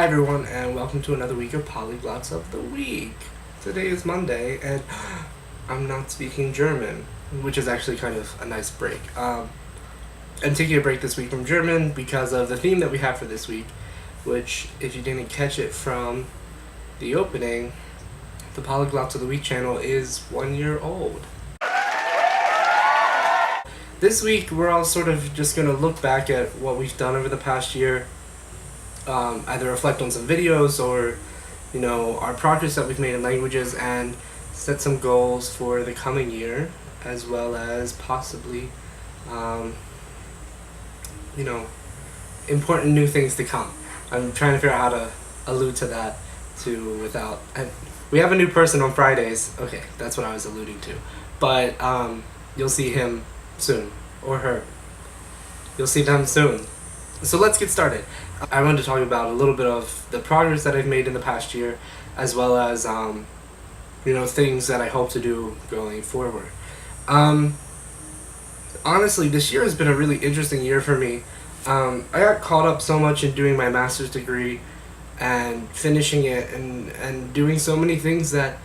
Hi everyone, and welcome to another week of Polyglots of the Week. Today is Monday, and I'm not speaking German, which is actually kind of a nice break. I'm taking a break this week from German because of the theme that we have for this week, which, if you didn't catch it from the opening, the Polyglots of the Week channel is 1 year old. This week, we're all sort of just going to look back at what we've done over the past year, either reflect on some videos or, our progress that we've made in languages, and set some goals for the coming year, as well as possibly, important new things to come. I'm trying to figure out how to allude to that too without... we have a new person on Fridays. Okay, that's what I was alluding to. But you'll see him soon, or her. You'll see them soon. So let's get started. I wanted to talk about a little bit of the progress that I've made in the past year, as well as things that I hope to do going forward. Honestly, this year has been a really interesting year for me. I got caught up so much in doing my master's degree and finishing it and doing so many things that,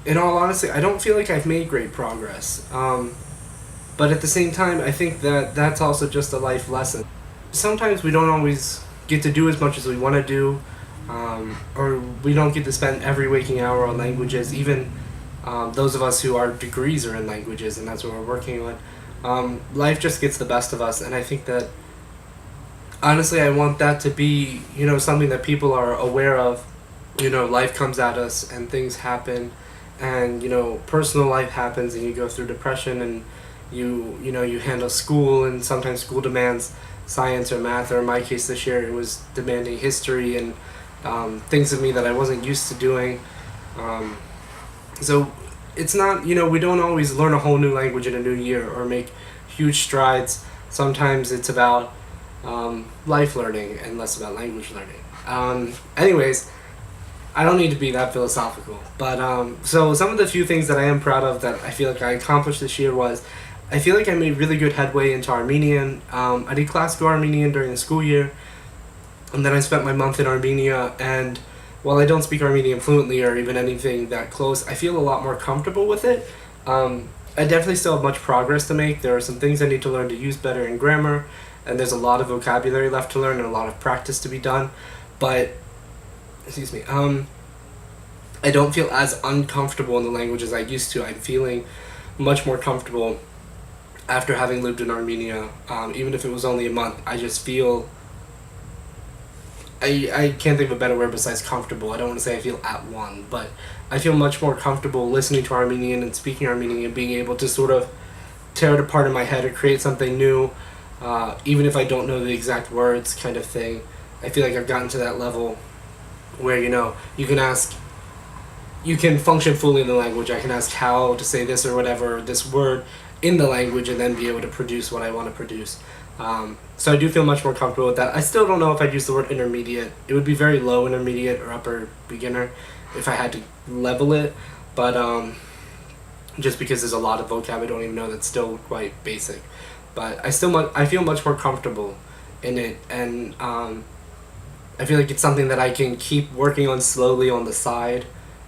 in all honesty, I don't feel like I've made great progress. But at the same time, I think that that's also just a life lesson. Sometimes we don't always get to do as much as we want to do, or we don't get to spend every waking hour on languages, even those of us who our degrees are in languages and that's what we're working on. Life just gets the best of us, and I think that, honestly, I want that to be, something that people are aware of. Life comes at us and things happen, and, personal life happens, and you go through depression, and you handle school, and sometimes school demands science or math, or in my case this year it was demanding history and things of me that I wasn't used to doing. So it's not, we don't always learn a whole new language in a new year or make huge strides. Sometimes it's about life learning and less about language learning. Anyways, I don't need to be that philosophical, but so some of the few things that I am proud of that I feel like I accomplished this year was, I feel like I made really good headway into Armenian. I did classical Armenian during the school year, and then I spent my month in Armenia, and while I don't speak Armenian fluently or even anything that close, I feel a lot more comfortable with it. I definitely still have much progress to make. There are some things I need to learn to use better in grammar, and there's a lot of vocabulary left to learn and a lot of practice to be done, but, I don't feel as uncomfortable in the language as I used to. I'm feeling much more comfortable after having lived in Armenia. Even if it was only a month, I just feel... I can't think of a better word besides comfortable. I don't want to say I feel at one, but I feel much more comfortable listening to Armenian and speaking Armenian and being able to sort of tear it apart in my head or create something new, even if I don't know the exact words, kind of thing. I feel like I've gotten to that level where, you can function fully in the language. I can ask how to say this or whatever, this word, in the language, and then be able to produce what I want to produce. So I do feel much more comfortable with that. I still don't know if I'd use the word intermediate. It would be very low intermediate or upper beginner if I had to level it, but just because there's a lot of vocab I don't even know that's still quite basic. But I feel much more comfortable in it, and I feel like it's something that I can keep working on slowly on the side,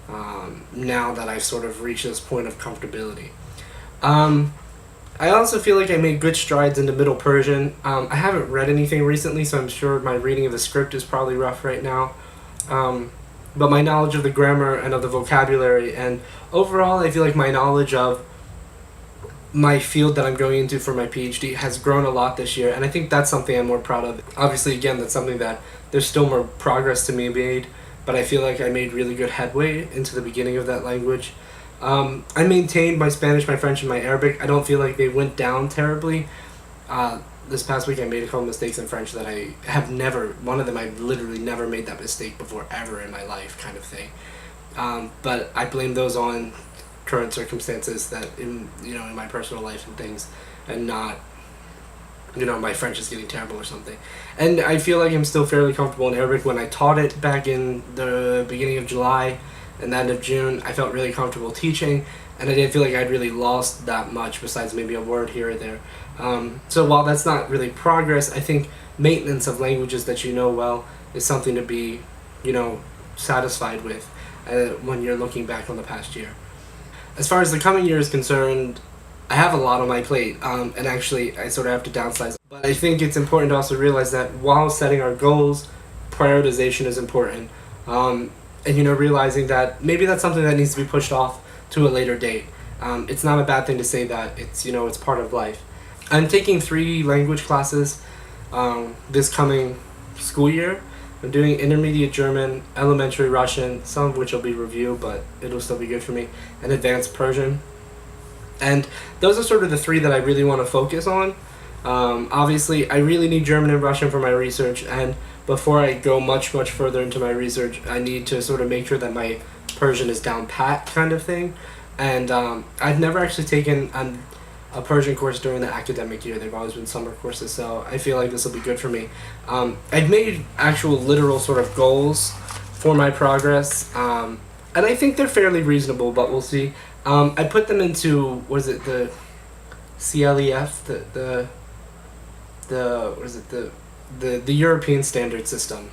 now that I've sort of reached this point of comfortability. I also feel like I made good strides into Middle Persian. I haven't read anything recently, so I'm sure my reading of the script is probably rough right now. But my knowledge of the grammar and of the vocabulary, and overall I feel like my knowledge of my field that I'm going into for my PhD has grown a lot this year, and I think that's something I'm more proud of. Obviously, again, that's something that there's still more progress to be made, but I feel like I made really good headway into the beginning of that language. I maintained my Spanish, my French, and my Arabic. I don't feel like they went down terribly. This past week I made a couple mistakes in French that I have never, one of them I've literally never made that mistake before ever in my life, kind of thing. But I blame those on current circumstances that in my personal life and things, and not, my French is getting terrible or something. And I feel like I'm still fairly comfortable in Arabic. When I taught it back in the beginning of July and the end of June, I felt really comfortable teaching, and I didn't feel like I'd really lost that much besides maybe a word here or there. So while that's not really progress, I think maintenance of languages that you know well is something to be, satisfied with when you're looking back on the past year. As far as the coming year is concerned, I have a lot on my plate, and actually I sort of have to downsize. But I think it's important to also realize that while setting our goals, prioritization is important. And realizing that maybe that's something that needs to be pushed off to a later date. It's not a bad thing to say that. It's part of life. I'm taking 3 language classes this coming school year. I'm doing intermediate German, elementary Russian, some of which will be review, but it'll still be good for me, and advanced Persian. And those are sort of the 3 that I really want to focus on. Obviously, I really need German and Russian for my research, and before I go much further into my research, I need to sort of make sure that my Persian is down pat, kind of thing. And I've never actually taken a Persian course during the academic year. They've always been summer courses, so I feel like this will be good for me. I've made actual literal sort of goals for my progress, and I think they're fairly reasonable, but we'll see. I put them into, the CLEF, the European standard system,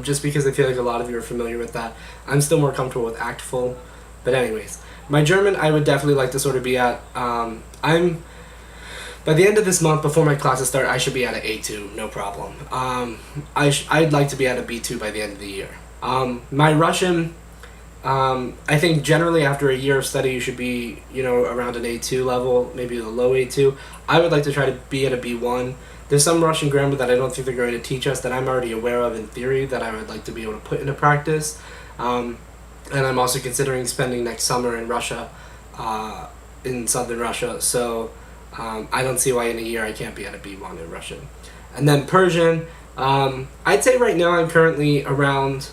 just because I feel like a lot of you are familiar with that. I'm still more comfortable with ACTFL, but anyways, my German I would definitely like to sort of be at, by the end of this month, before my classes start, I should be at an A2, no problem. I'd like to be at a B2 by the end of the year. My Russian, I think generally after a year of study you should be, around an A2 level, maybe a low A2. I would like to try to be at a B1. There's some Russian grammar that I don't think they're going to teach us that I'm already aware of in theory that I would like to be able to put into practice. And I'm also considering spending next summer in Russia, in southern Russia, so I don't see why in a year I can't be at a B1 in Russian. And then Persian, I'd say right now I'm currently around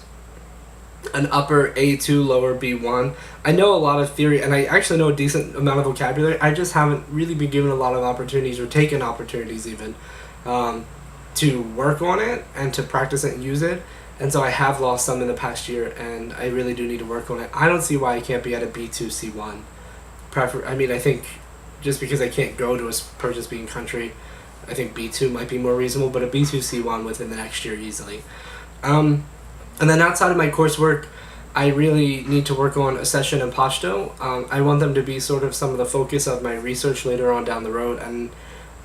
an upper A2, lower B1. I know a lot of theory, and I actually know a decent amount of vocabulary. I just haven't really been given a lot of opportunities, or taken opportunities even, to work on it and to practice it and use it. And so I have lost some in the past year, and I really do need to work on it. I don't see why I can't be at a B2, C1. I think just because I can't go to a Persian-speaking country, I think B2 might be more reasonable, but a B2, C1 within the next year easily. And then outside of my coursework, I really need to work on accession and Pashto. I want them to be sort of some of the focus of my research later on down the road, and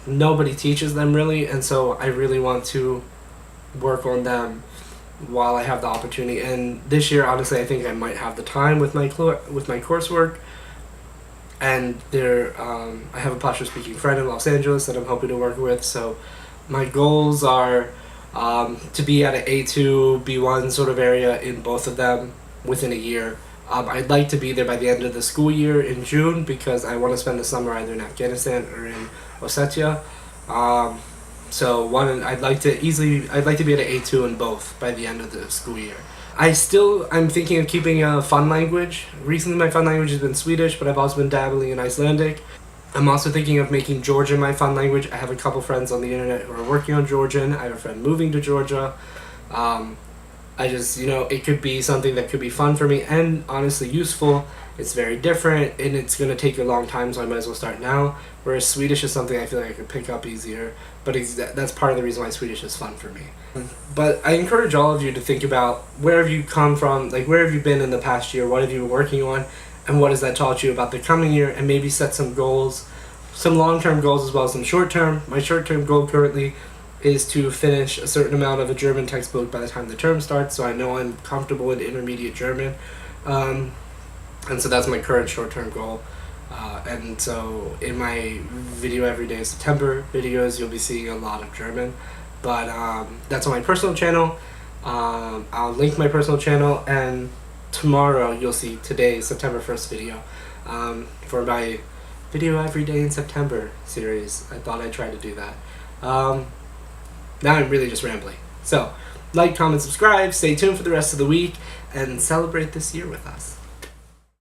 nobody teaches them really, and so I really want to work on them while I have the opportunity. And this year, honestly, I think I might have the time with my coursework. And I have a Pashto-speaking friend in Los Angeles that I'm hoping to work with, so my goals are to be at an A2, B1 sort of area in both of them within a year. I'd like to be there by the end of the school year in June, because I want to spend the summer either in Afghanistan or in Ossetia. I'd like to be at an A2 in both by the end of the school year. I'm thinking of keeping a fun language. Recently my fun language has been Swedish, but I've also been dabbling in Icelandic. I'm also thinking of making Georgian my fun language. I have a couple friends on the internet who are working on Georgian. I have a friend moving to Georgia. It could be something that could be fun for me and honestly useful. It's very different, and it's going to take a long time, so I might as well start now. Whereas Swedish is something I feel like I could pick up easier, but that's part of the reason why Swedish is fun for me. But I encourage all of you to think about where have you come from, like where have you been in the past year, what have you been working on, and what has that taught you about the coming year, and maybe set some goals, some long-term goals as well as some short-term. My short-term goal currently is to finish a certain amount of a German textbook by the time the term starts, so I know I'm comfortable in intermediate German. And so that's my current short-term goal. And so in my video everyday September videos, you'll be seeing a lot of German. But that's on my personal channel. I'll link my personal channel, and tomorrow you'll see today's September 1st video for my video every day in September series. I thought I'd try to do that. Now I'm really just rambling. So, like, comment, subscribe, stay tuned for the rest of the week, and celebrate this year with us.